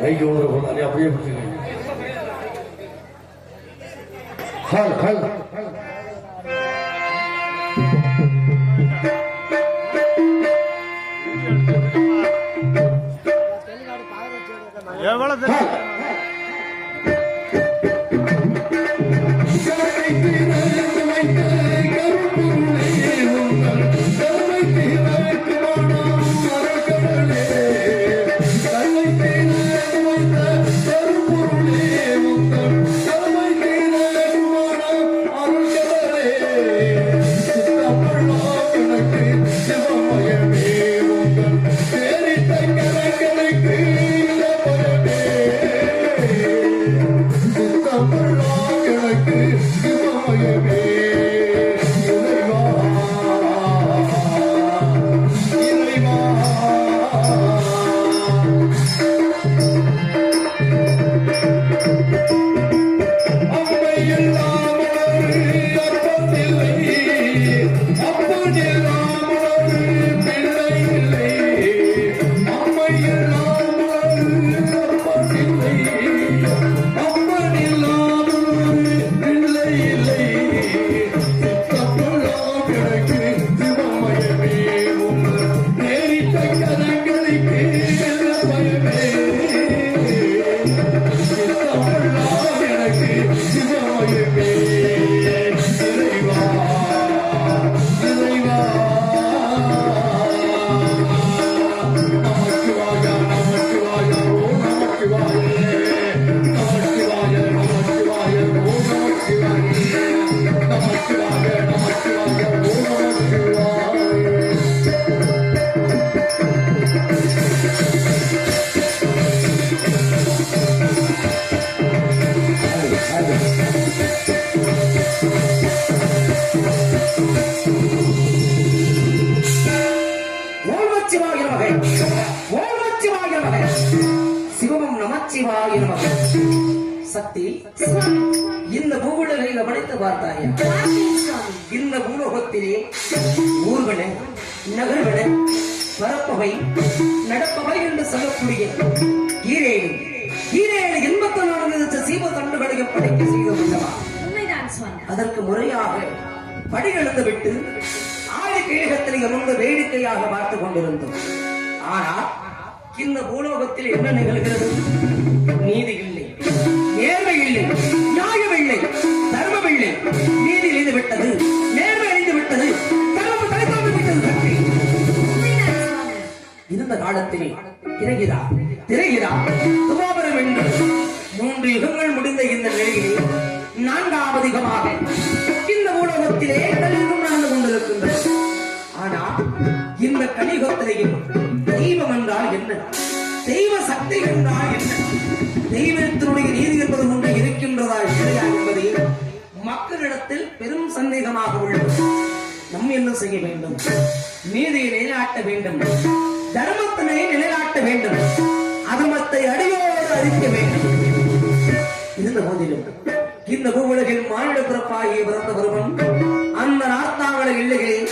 ஐயோ அப்படியே ஹல் ஹல் எவ்வளவு சிவமும் நமச்சிவாய நமக. சக்தி, இந்த பூவுலகை கவனித்து பார்த்தாயா? இந்த பூலோகத்திலே ஊர்வன நகர்வன பரப்பவை நடப்பவை என்று சொல்லக்கூடிய ஈரேழு 84 லட்ச சீவ தண்டுகளையும் படைக்க செய்துள்ளவா. அதற்கு முறையாக படிகளந்து விட்டு ஆடி கீழகத்தில் அமர்ந்த வேடிக்கையாக பார்த்துக் கொண்டிருந்தோம். ஆனால் இந்த பூலோகத்தில் என்ன நிகழ்கிறது? நீதி இல்லை, நேர்மை இல்லை, நியாயம் இல்லை, தர்மம் இல்லை. நீதி இழிந்து விட்டது, நேர்மை அழிந்து விட்டது, தர்மம் தலைத்தாழ்ந்து விட்டது. இருந்த காலத்திலே திரைகிறா துவாபரம் என்று 3 யுகங்கள் முடிந்த இந்த நிலையிலே 4வது யுகமாக இந்த பூலோகத்திலே கலியுகம் நடந்து கொண்டிருக்கின்றது. ஆனால் இந்த கலியுகத்திலேயும் தெய்வம் என்றால் என்ன, தெய்வ சக்தி என்றால் என்ன, தெய்வத்தினுடைய நீதி என்பது ஒன்று இருக்கின்றதா இல்லையா என்பதை மக்களிடத்தில் பெரும் சந்தேகமாக உள்ளது. நம்ம என்ன செய்ய வேண்டும்? நீதியை நிலைநாட்ட வேண்டும், தர்மத்தினை நிலைநாட்ட வேண்டும், அதர்மத்தை அடியோடு அழிக்க வேண்டும். இருந்த போதிலும் இந்த பூவுலகில் மாநில பிறப்பாகிய பிறந்த ஒருவன் அந்த நாத்தாவள இல்லைகளில்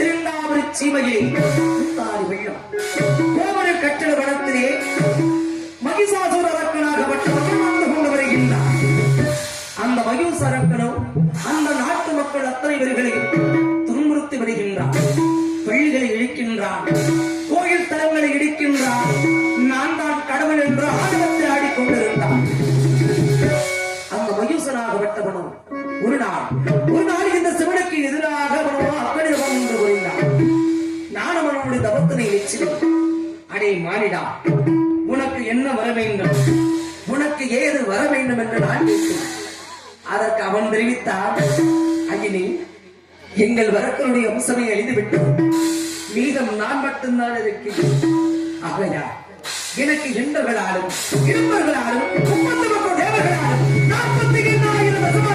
2வது சீமையில் வெள்ளம் கோவர கட்டள வனத்திலே மகிஷாசுர அரக்கனாகப்பட்டவர்கள் வந்து கொண்டு வருகின்றார். அந்த மகிஷ அரக்கனும் அந்த நாட்டு மக்கள் அத்தனை பேர்களையும் துன்புறுத்தி வருகின்றார். பள்ளிகளை இழிக்கின்றான், கோயில் தலங்களை இடிக்கின்றான். நான் தான் கடவுள் என்று ஆணவத்தில் ஆடிக்கொண்டிருந்தான். அந்த மகிஷனாகப்பட்டவனும் ஒரு நாள் இந்த சிவனுக்கு எதிராக அக்கடிதம் என்று கூறினான். நானும் அவனுடைய தவத்தினை நிச்சயம், அடே மானிடா, உனக்கு என்ன வர வேண்டும், உனக்கு ஏது வர வேண்டும் என்று நான் கேட்டேன். அதற்கு அவன் தெரிவித்தார், அகினி, எங்கள் வரக்கனுடைய அம்சமே அழிந்துவிட்டது, மீதம் நான் மட்டும்தான் இருக்கிறேன். ஆகையா எனக்கு எண்டர்களாலும் இருப்பர்களாலும் 30 தேவர்களாலும் 40,000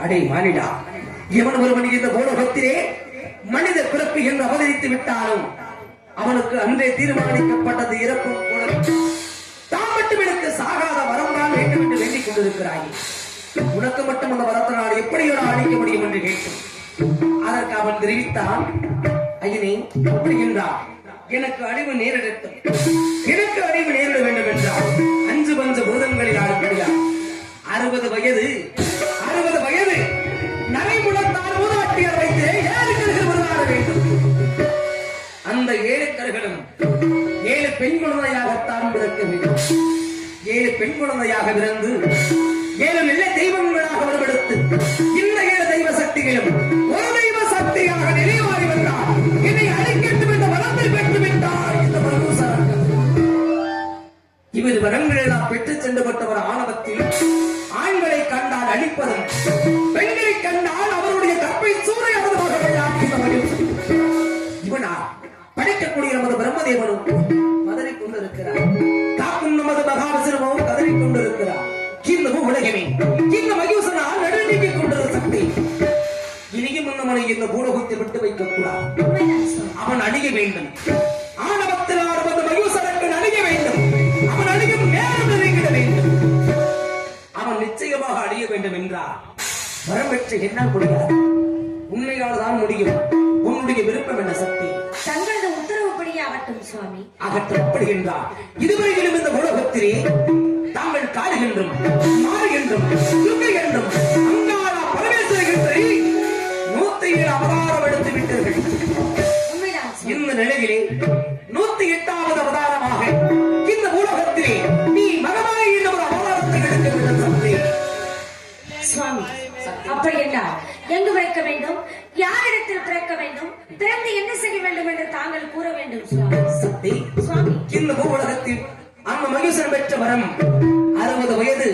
அடே மானிடா, எவன் ஒருவன் இந்த பூலோகத்திலே மனித பிறப்பு என்று அவதரித்து விட்டாலும் அவனுக்கு அன்றே தீர்மானிக்கப்பட்டது இறப்பும் கூட. தான் மட்டும் எனக்கு சாகாத வரம் தான் வேண்டும் என்று வேண்டிக் கொண்டிருக்கிறாய். உனக்கு மட்டும் அந்த வரத்தினால் எப்படி அழிக்க முடியும் என்று கேட்கும். அதற்கு அவன் தெரிவித்தான், ஐயனே அப்படி என்றான், எனக்கு அழிவு நேரிடட்டும், எனக்கு அழிவு நேரிட வேண்டும் என்றால் 5 பஞ்ச பூதங்களில் ஆடப்படியா 60 வயது நரைமுளத்தால் மூதாட்டியார் வைத்து 7 கருகள் உருவாக வேண்டும். அந்த 7 கருகளும் 7 பெண் குழந்தையாகத்தான் பிறக்க வேண்டும். 7 பெண் குழந்தையாக பிறந்து 7 நல்ல தெய்வங்களாக உருவெடுத்து இந்த 7 தெய்வ சக்திகளும் ஒரு தெய்வ சக்தியாக நிலைமாறி வந்தார். என்னை அழைக்கட்டும் என்ற வரத்தை பெற்று விட்டார் இந்த மருசாரங்கள். இவர் வரங்கள் எல்லாம் பெற்றுச் சென்று பட்டவர் ஆணவத்தில் ஆண்களை கண்டால் அழிப்பதும், பெண்களை கண்டால் அவருடைய கற்பை சூறையாடுவதாக இவனா படைக்கக்கூடிய நமது பிரம்மதேவனும் மதறிக் கொண்டிருக்கிறார். காக்கும் நமது மகாவிசிரமும் கதறிக் கொண்டிருக்கிறார். இந்த உலகமே இந்த மகிழ்சனால் நடுநீக்கிக் கொண்டிருந்த சக்தி இனியும் நம்மளை இந்த பூலோகத்தை விட்டு வைக்கக் கூடாது. அவன் அழிய வேண்டும். ஆணவத்தில் ஆடுவது மகிழ்சனக்கு அழிய வேண்டும். அவன் அழியும் நேரம் நெருங்கிட வேண்டும். அவன் நிச்சயமாக அழிய வேண்டும் என்றார். வரம் பெற்று என்னால் முடியாது, உண்மையால் தான் முடியும். உன்னுடைய விருப்பம் என்ன சக்தி? தங்களது உத்தரவுப்படியே ஆகட்டும் சுவாமி. ஆகட்டும் அப்படி என்றார். இதுவரையிலும் இந்த உலகத்திலே தாங்கள் காடுகின்றும் மாறுகின்றும் துர்கை என்றும் அங்காளா பரமேஸ்வரி என்று 107 அவதாரம் எடுத்து விட்டீர்கள். உண்மைதான் சுவாமி. இந்த நிலையிலே 108வது அவதாரமாக இந்த உலகத்திலே நீ மகமாய் என்ற ஒரு அவதாரத்தை எடுக்க வேண்டும் சக்தி. சுவாமி, அப்படி என்றால் எங்கு பிறக்க வேண்டும், யாரிடத்தில் பிறக்க வேண்டும், பிறந்து என்ன செய்ய வேண்டும் என்று தாங்கள் கூற வேண்டும் சுவாமி. சக்தி, சுவாமி, இந்த பூவுலகத்தில் அந்த மகிழ்சன் பெற்ற வரம் 60 வயது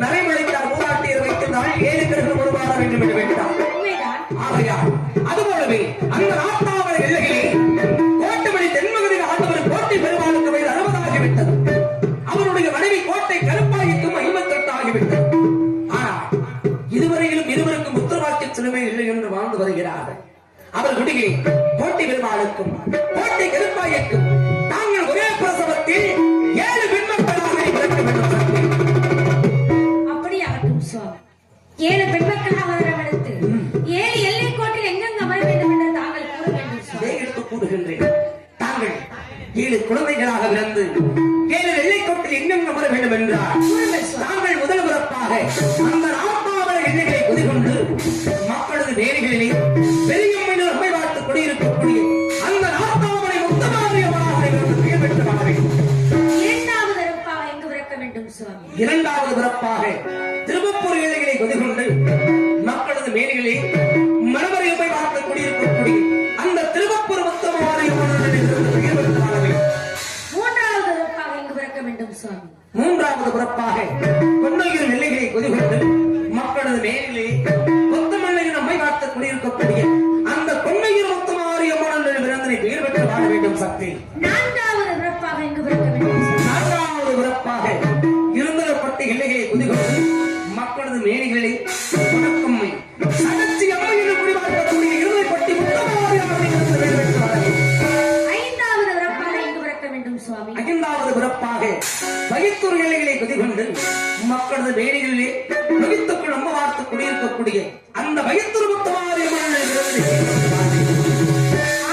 நரைமுளைத்தார் மூதாட்டியர் வைத்திருந்தால் 7 கருகள் உருவாக வேண்டும் என்று வேண்டாம். உண்மைதான். ஆகையால் அதுபோலவே அந்த நாட்டாவளை எல்லையிலே கோட்டைமணி தென்மகனில் ஆண்டவர் கோட்டை பெருமாளுக்கு வயது 60 ஆகிவிட்டது. அவருடைய மனைவி கோட்டை கருப்பாய்க்கும் 58 ஆகிவிட்டது. ஆனால் இதுவரையிலும் இருவருக்கும் உத்தரவாக்கிய சிலுவை இல்லை என்று வாழ்ந்து வருகிறார்கள். அவர் குடியே கோட்டை பெருமாளுக்கும் கோட்டை கருப்பாய்க்கும் தாங்கள் ஒரே பிரசவத்தில் 7 பெண்மக்களாக பிறக்க வேண்டும். அப்படி ஆகட்டும் சுவாமி. 7 பெண்மக்களாக வரவழைத்து 7 எல்லை கோட்டில் எங்கெங்க அமர வேண்டும் என்று தாங்கள் கூற வேண்டும் சுவாமி. எடுத்து கூறுகின்றேன். தாங்கள் 7 குழந்தைகளாக பிறந்து 7 எல்லைக்கோட்டில் எங்கெங்க அமர வேண்டும் என்றார். தாங்கள் முதல் பிறப்பாக அந்த நாட்டாவளை எல்லைகளை குதிகொண்டு மக்களது வேலைகளிலே பெரியம்மன் அம்மை வாழ்த்து குடியிருக்கக்கூடிய அந்த நாட்டாவளை முத்தமாரியமாக பெயர் பெற்று வாழ வேண்டும். 2வது பிறப்பாக எங்கு பிறக்க வேண்டும் சுவாமி. 2வது பிறப்பாக திருப்பூர் ஏழைகளை குதிகொண்டு மக்களது மேலைகளே மனவரை அம்மை வாழ்த்து குடியிருக்கக்கூடிய அந்த திருப்பூர் முத்தமாரியமாக பெயர் பெற்று வாழ வேண்டும். 3வது பிறப்பாக எங்கு பிறக்க வேண்டும் சுவாமி. 3வது பிறப்பாக கொன்னையூர் நிலைகளை கொதிகொண்டு மக்களது மேலே கொத்தமல்லையின் அம்மை காத்து குடியிருக்கக்கூடிய அந்த கொன்னையூர் முத்தமாரியம்மன் விருந்தினை பெயர் பெற்று வாழ வேண்டும் சக்தி. 4வது பிறப்பாக எங்கு பிறக்க வேண்டும் சுவாமி. 4வது பிறப்பாக இருந்தப்பட்ட எல்லைகளை குதிகொண்டு மக்களது மேலைகளை வணக்கம்மை சடச்சி அம்மையின் குடிவாழ்க்கக்கூடிய இருந்தப்பட்டி முத்தமாரியம்மன் பெயர் பெற்று வாழ வேண்டும். 5வது பிறப்பாக எங்கு பிறக்க வேண்டும் சுவாமி. 5வது பிறப்பாக வகித்தூர் நிலைகளை குதிகொண்டு மக்களது வேலைகளிலே வகித்துக்குள் நம்ம வார்த்து குடியிருக்கக்கூடிய அந்த வகித்தூர் முத்தமாரியம்மன்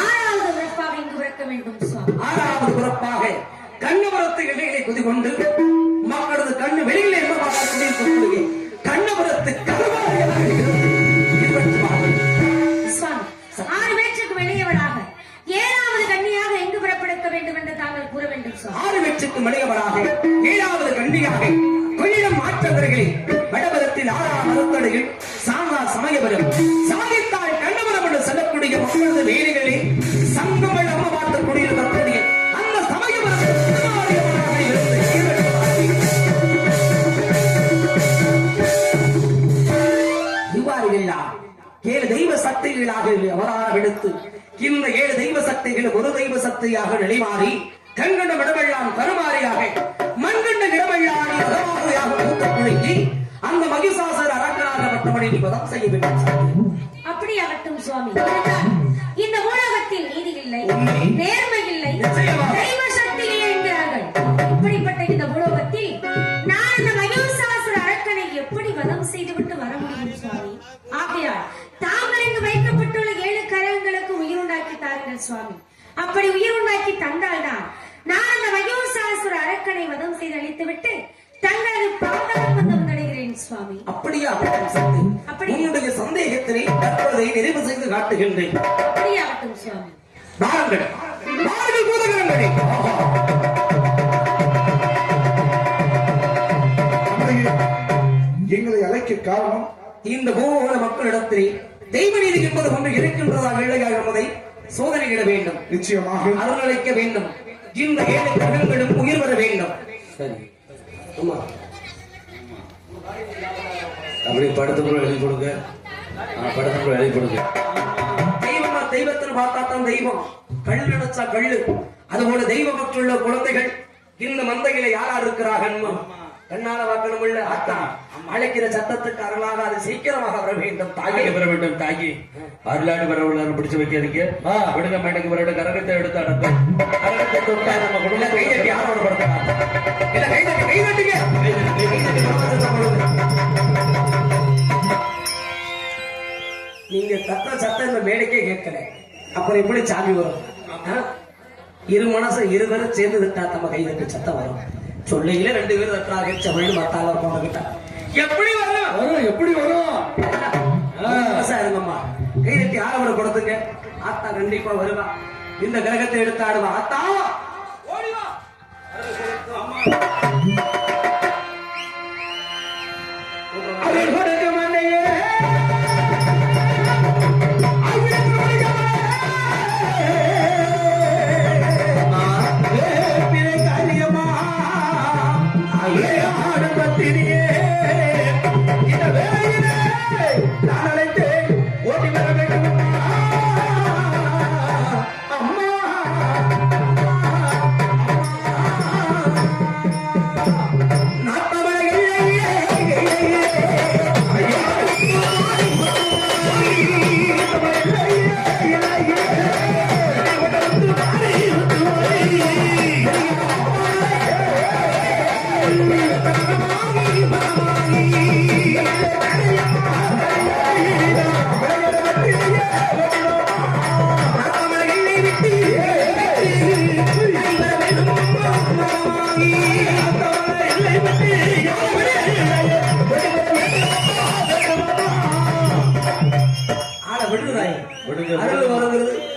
6வது பிறப்பாக எங்கு பிறக்க வேண்டும் சுவாமி. 6வது பிறப்பாக கண்ணபுரத்து எல்லைகளை குதிகொண்டு மக்களது கண்ணு வெளியிலே என்ன பார்த்து குடியிருக்கக்கூடிய கண்ணபுரத்து கருமாரியமாக சுவாமி, 6 பேற்றுக்கு வெளியவராக 7வது கன்னியாக எங்கு பிறப்பெடுக்க வேண்டும் என்று தாங்கள் கூற வேண்டும் சுவாமி. 6 வெற்றுக்கு மலையவராக 7வது கண்டியாக கொள்ளிடம் மாற்றவர்களை வடபுரத்தில் 6ஆம் மருத்தடையில் சாங்கா சமயபுரம் சாதித்தால் கண்ணபுரம் என்று சொல்லக்கூடிய மக்களது வேலைகளை சங்கமல் அம்மா பார்த்து குடியிருக்கக்கூடிய அந்த சமயபுரம் இவ்வாறு எல்லாம் 7 தெய்வ சக்திகளாக அவராக எடுத்து இந்த 7 தெய்வ சக்திகள் ஒரு தெய்வ சக்தியாக நிலைமாறி கண்கண்ட விடமெல்லாம் கருமாறியாக மண்கண்ட இடமெல்லாம் மூத்த குழுங்கி அந்த மகிசாசர் அரக்கனாக மற்றபடி நீ பதம் செய்ய வேண்டும் சாமி. அப்படியாகட்டும் சுவாமி. இந்த உலகத்தில் நீதி இல்லை, உண்மை. நேர்மை இல்லை, நிச்சயமா. தெய்வ சக்தி இல்லை என்கிறார்கள். இப்படிப்பட்ட இந்த உலகத்தில் நான் இந்த மகிழ்சாசுர அரக்கனை எப்படி வதம் செய்துவிட்டு வர முடியும் சுவாமி? ஆகையால் தாங்கள் இங்கு வைக்கப்பட்டுள்ள 7 கரங்களுக்கு உயிர் உண்டாக்கி தாருங்கள் சுவாமி. அப்படி உயிர் உண்டாக்கி தந்தால்தான் நான் அந்த மகிழ்சாசுர அரக்கனை வதம் செய்து அழித்துவிட்டு தங்களது பாதாளம் வந்து வந்தடைகிறேன் சுவாமி. அப்படியா சக்தி? உன்னுடைய சந்தேகத்தினை தற்போதை நிறைவு செய்து காட்டுகின்றேன். அப்படியாகட்டும் சுவாமி. வாருங்கள், வாருங்கள் பூதகரங்களே. எங்களை அழைக்க காரணம் இந்த பூவோட மக்களிடத்திலே தெய்வ நீதி என்பது ஒன்று இருக்கின்றதா இல்லையா என்பதை சோதனையிட வேண்டும். நிச்சயமாக அருளழைக்க வேண்டும். இந்த 7 கிரகங்களும் உயிர் வர வேண்டும். சரி. ஆமா. அப்படி படத்துக்குள்ள எழுதி கொடுங்க. படத்துக்குள்ள எழுதி கொடுங்க. தெய்வமா தெய்வத்தில் பார்த்தாத்தான் தெய்வம். கல் நினைச்சா கல்லு. அதுபோல தெய்வ பற்றுள்ள குழந்தைகள் இந்த மந்தையில யாரா இருக்கிறார்கள்? கண்ணால வாக்கணும் இல்ல அத்தா அழைக்கிற சத்தத்துக்கு அருளாக அது சீக்கிரமாக வர வேண்டும். தாகி வர வேண்டும். தாகி அருளாடு வரவுள்ளாரு பிடிச்சு வைக்காதீங்க. விடுங்க மேடைக்கு வர கரகத்தை எடுத்து அடங்க. கரகத்தை தொட்டா நம்ம குடும்ப கைதட்டி யாரோட படுத்தா இல்ல கைதட்டுங்க. நீங்க கத்த சத்தம் இந்த மேடைக்கே கேட்கல, அப்புறம் எப்படி சாமி வரும்? இரு மனசு இருவரும் சேர்ந்து விட்டா நம்ம கைதட்டு சத்தம் வரும். சொல்லையில 2 பேர் தட்டாக செவழு மத்தால போனகிட்ட எப்படி வரும்? எப்படி வரும்? இருங்கம்மா கைதட்டி ஆரவரை கொடுத்துங்க. ஆத்தா கண்டிப்பா வருவா. இந்த கிரகத்தை எடுத்து ஆடுவா. ஆத்தா ஓடிவா.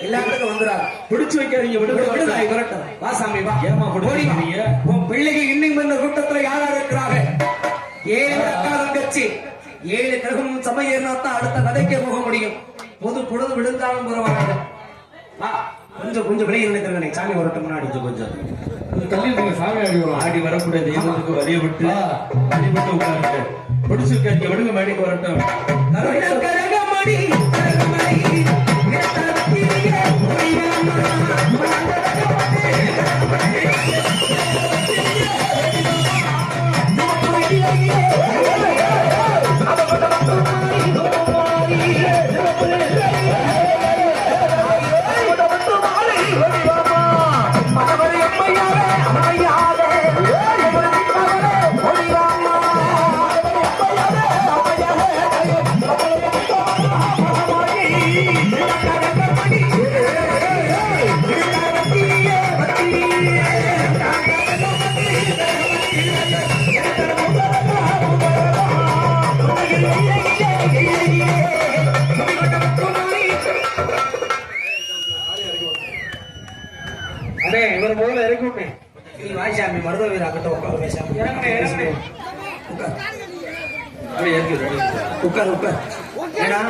எல்லாத்துக்கும் வந்துடாது. பிடிச்சு வைக்காதீங்க. விடுதலை விரட்டும். வா சாமி வா. ஏமா பிடிக்கிறீங்க? உன் பிள்ளைகள் இன்னும் இந்த கூட்டத்துல யாரா இருக்கிறாங்க? 7 அக்கா தங்கச்சி 7 கிரகம் சமையேறினாத்தான் அடுத்த கதைக்கே போக முடியும். பொது பொழுது விழுந்தாலும் பரவாயில்ல. வா கொஞ்சம் வெளியே நினைக்கிறேன். சாமி வரட்டும் முன்னாடி கொஞ்சம் தள்ளி நீங்க சாமி ஆடி வரக்கூடிய தெய்வத்துக்கு வழியை விட்டு உட்கார்ந்து பிடிச்சு வைக்காதீங்க. விடுங்க மேடைக்கு வரட்டும். கரகமடி இவர் முதல்ல இறக்கி நீ வாய்சாமி மருத வீராக்கிட்ட உட்காரு. உட்கார் உட்கார். ஏன்னா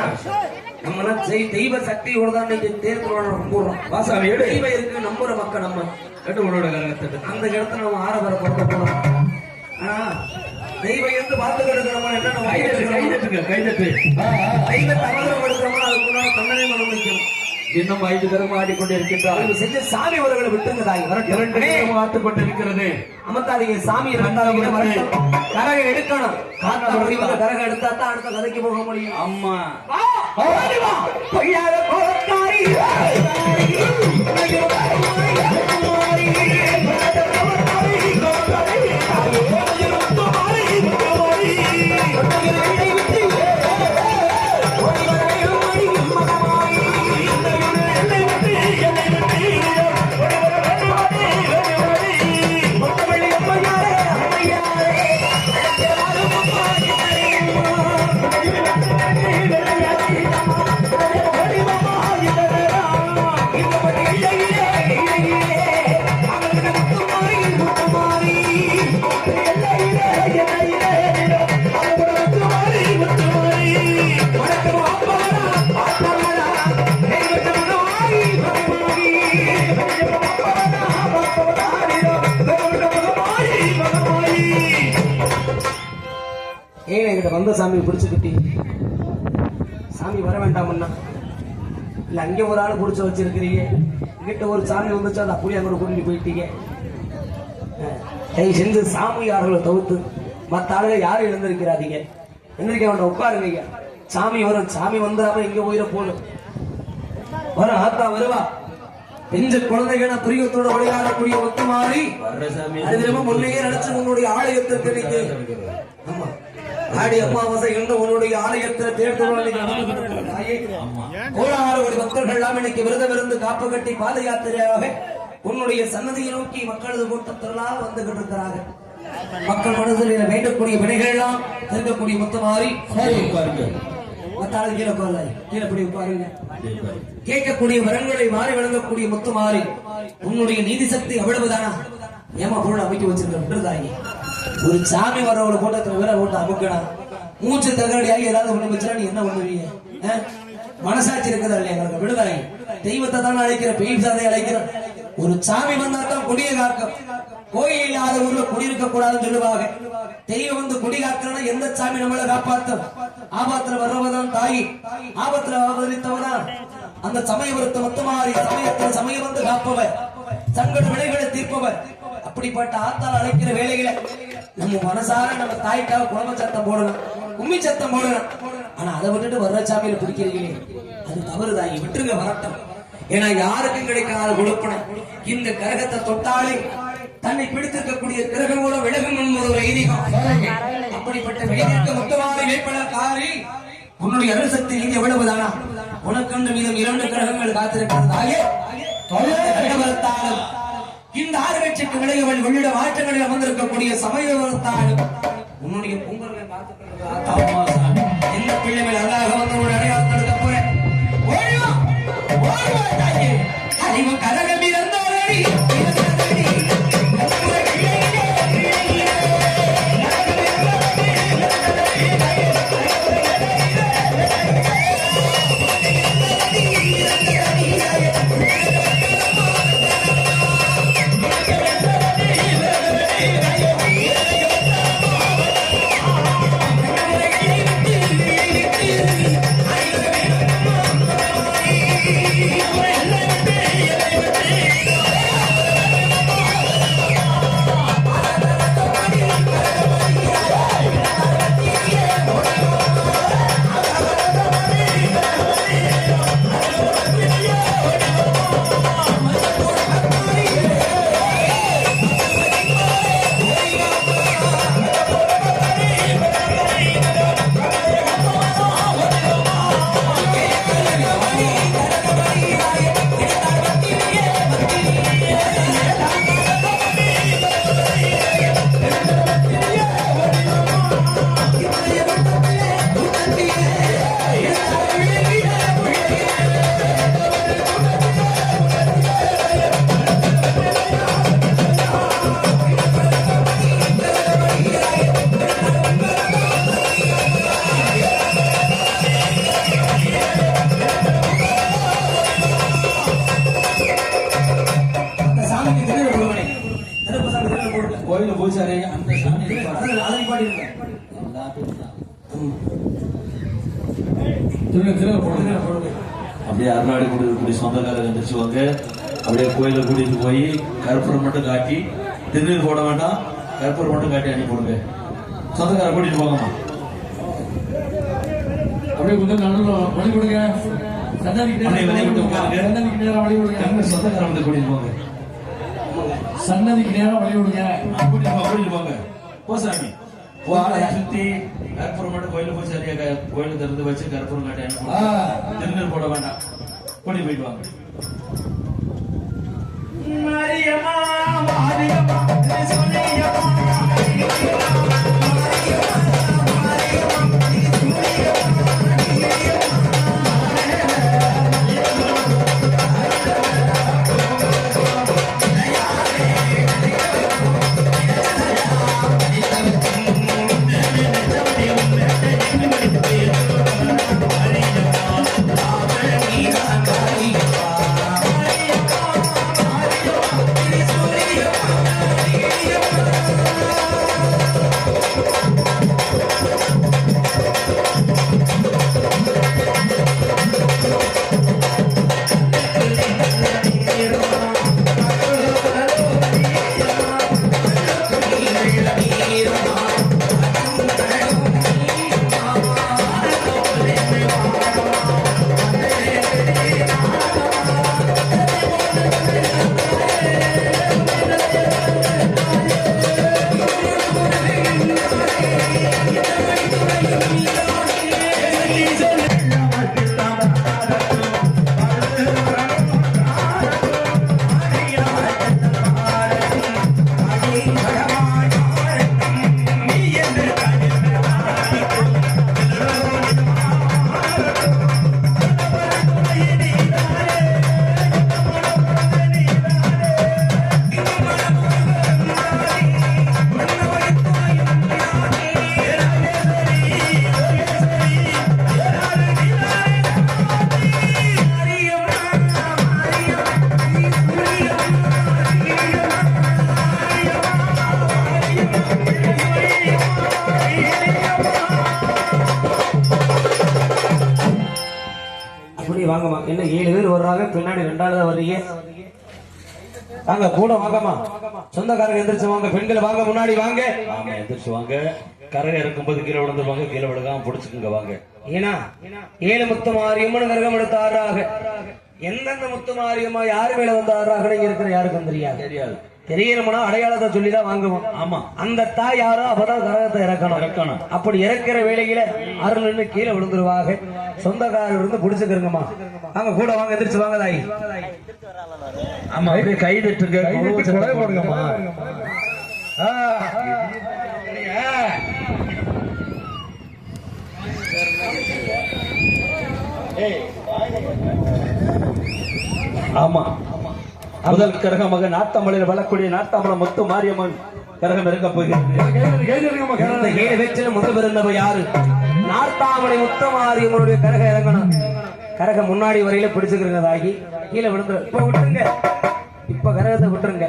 நம்ம தெய்வ சக்தியோட தான் தேர்தலோட கும்பிடுறோம். வாசாமி தெய்வம் இருக்கு நம்புற மக்கள் நம்ம அந்த இடத்துல நம்ம ஆரவர பொறுத்த போறோம். ஆனா தெய்வம் இருந்து பார்த்து கிடக்கிறோம். என்ன கைதட்டு தெய்வத்தை அவசரப்படுத்துறோமோ அதுக்குள்ள தண்டனை மனம் வைக்கணும். இன்னும் 5 தரம் ஆடிக்கொண்டிருக்கின்றார். தயவு செஞ்சு சாமி அவர்களை விட்டுருங்க தாய். 2 தரம் ஆட்டுக் கொண்டிருக்கிறது. அமர்த்தாதீங்க. சாமி இருந்தாங்க வரட்டும். கரகம் எடுக்கணும். கரகம் எடுத்தா தான் அடுத்த கதைக்கு போக முடியும். அம்மா வா, ஓடி வா. பொய்யாத கோலக்காரி. ஏன் என்கிட்ட வந்த சாமி பிடிச்சுக்கிட்டி? சாமி வர வேண்டாமண்ணா, இல்ல அங்கே ஒரு ஆள் பிடிச்சு வச்சிருக்கிறீங்க. என்கிட்ட ஒரு சாமி வந்துச்சு, அதை அப்படியே அங்கே கூட்டிட்டு போயிட்டீங்க. தயவு செஞ்சு சாமியார்களை தவிர்த்து மற்ற ஆளுங்க யாரும் எழுந்திருக்கிறாதீங்க. எந்திரிக்க வேண்டாம், உட்காருங்க. சாமி வரும். சாமி வந்துடாம இங்க போயிட போகணும். வரும் ஆத்தா வருவா. பெஞ்ச குழந்தைகள் பிரியத்தோட விளையாடக்கூடிய ஒத்துமாறி அது முன்னையே நினைச்சு உன்னுடைய ஆலயத்திற்கு நீங்க ஆமா ஆடி அமாவாசை என்று உன்னுடைய ஆலயத்தில் கோடாறு பக்தர்கள் எல்லாம் இன்னைக்கு விரதம் இருந்து காப்பு கட்டி பாத யாத்திரையாக உன்னுடைய சன்னதியை நோக்கி மக்களது கூட்டத்தினால் வந்துகிட்டு இருக்கிறார்கள். மக்கள் மனதில் வேண்டக்கூடிய வினைகள் எல்லாம் தெரிந்தக்கூடிய முத்தமாறி கீழே போகல, கீழே படி உட்காருங்க. கேட்கக்கூடிய வரங்களை மாறி வழங்கக்கூடிய முத்துமாறி உன்னுடைய நீதி சக்தி அவ்வளவுதானா? ஏமா பொருள் அமைக்க வச்சிருக்க ஒரு சாமி வரவளை கூட்டத்தில் வேற ஓட்டு அமுக்கணும். மூச்சு தகரடியாகி ஏதாவது ஒண்ணு வச்சா நீ என்ன பண்ணுவீங்க? மனசாட்சி இருக்கிறதா இல்லையா? எங்களுக்கு விடுதாய். தெய்வத்தை தான் அழைக்கிற, பெயின் சாதை அழைக்கிற. ஒரு சாமி வந்தா தான் கொடிய காக்கும். கோயில் இல்லாத ஊர்ல குடியிருக்க கூடாதுன்னு சொல்லுவாங்க. தெய்வம் வந்து குடி காக்கிறனா எந்த சாமி நம்மளை காப்பாற்றும்? ஆபத்துல வர்றவதான் தாய், ஆபத்துல அவதரித்தவதான் அந்த சமயபுரத்தை மொத்தமாறி சமயத்துல சமயம் வந்து காப்பவர், சங்கட விளைகளை தீர்ப்பவர். அப்படிப்பட்ட ஆத்தால் அழைக்கிற வேலைகளை நம்ம மனசார நம்ம தாய்க்காக குழம்பு சத்தம் போடணும், கும்மி சத்தம் போடணும். ஆனா அதை விட்டுட்டு வர்ற சாமியில பிடிக்கிறீங்களே, அது தவறு தாயி. விட்டுருங்க, வரட்டும். ஏன்னா யாருக்கும் கிடைக்காத கொடுப்பனை இந்த கரகத்தை தொட்டாலே தன்னை பிடித்திருக்கக்கூடிய கிரகம் கூட விலகும் என்பது ஒரு ஐதீகம். அப்படிப்பட்ட வேதிக்க முத்தமாரி வேட்பாளர் காரி உன்னுடைய அருசக்தி நீங்க எவ்வளவுதானா? உனக்கொண்டு மீதும் 2 கிரகங்கள் காத்திருக்கிறதாயே இந்த ஆர்வச்சுக்கு விளையவள் உள்ளிட மாற்றங்களில் அமர்ந்திருக்கக்கூடிய சமயத்தாலும் உன்னுடைய பொங்கல்களை பார்த்துக்கிறது. எந்த பிள்ளைகள் அல்லாஹ் வந்து ஒரு அடையாளத்தை போறேன் கரகம் இறந்தாரடி கோயில பூசாரி அந்த சாமி திரும்ப போடுங்க. அப்படியே அருளாடி கூடிய சொந்தக்காரர் எந்திரிச்சுவாங்க. அப்படியே கோயில கூட்டிட்டு போய் கற்பூரம் மட்டும் காட்டி, திருநீர் போட வேண்டாம், கற்பூரம் மட்டும் காட்டி அனுப்பி போடுங்க. சொந்தக்காரர் கூட்டிட்டு போங்கம்மா. அப்படியே கொஞ்சம் நல்ல வழி கொடுங்க. அப்படியே வெளியே விட்டு உட்காருங்க. சன்னதிக்கு நேரம் வழி கொடுங்க. சொந்தக்காரர் வந்து கூட்டிட்டு போங்க. சன்னதிக்கு நேரம் வழி கொடுங்க. கூட்டிட்டு போங்க. போசாமி சுத்தி கற்பூரம் மட்டும் கோயில போய் சரியா கோயில திறந்து வச்சு கற்பூரம் காட்டி அனுப்பி திருநீர் போட வேண்டாம். கூட்டி போயிட்டு வாங்க. மாரியம்மா மாரியம்மா வாங்கம்மா. என்ன 7 பேர் வர்றாங்க, பின்னாடி 2ஆவது வர்றீங்க. வாங்க கூட வாங்கம்மா. சொந்தக்காரங்க எந்திரிச்சு வாங்க. பெண்கள் வாங்க, முன்னாடி வாங்க. ஆமா எந்திரிச்சு வாங்க. கரகம் இருக்கும்போது கீழே விழுந்துருவாங்க. கீழே விழுகாம புடிச்சுக்குங்க வாங்க. ஏன்னா 7 முத்து மாரியம்மன் கரகம் எடுத்து ஆடுறாங்க. எந்தெந்த முத்து மாரியம்மா யாரு மேல வந்து ஆடுறாங்க இங்க இருக்கிற யாருக்கும் தெரியாது. தெரியணும்னா அடையாளத்தை சொல்லிதான் வாங்குவோம். ஆமா அந்த தாய் யாரோ அப்பதான் கரகத்தை இறக்கணும். அப்படி இறக்கிற வேளையில அருள் கீழே விழுந்துருவாங்க. சொந்தக்காரர் இருந்து புடிச்சுக்கிறங்கம்மா. வாங்க கூட வாங்க, எந்திரிச்சு வாங்க தாய். ஆமா அப்படியே கை தட்டுங்க. போடுங்கம்மா. ஆமா முதல் கரகமாக நாட்டாமலையில் வளக்கூடிய நாட்டாமலை முத்து மாரியம்மன் கரகம் இருக்க போகிறது. முதல் பிறந்தவ யாரு? நாட்டாமலை முத்து மாரியம்மனுடைய கரகம் இறங்கணும். கரகம் முன்னாடி வரையில பிடிச்சுக்கிறதாகி கீழே விழுந்துரு. இப்ப விட்டுருங்க. இப்ப கரகத்தை விட்டுருங்க.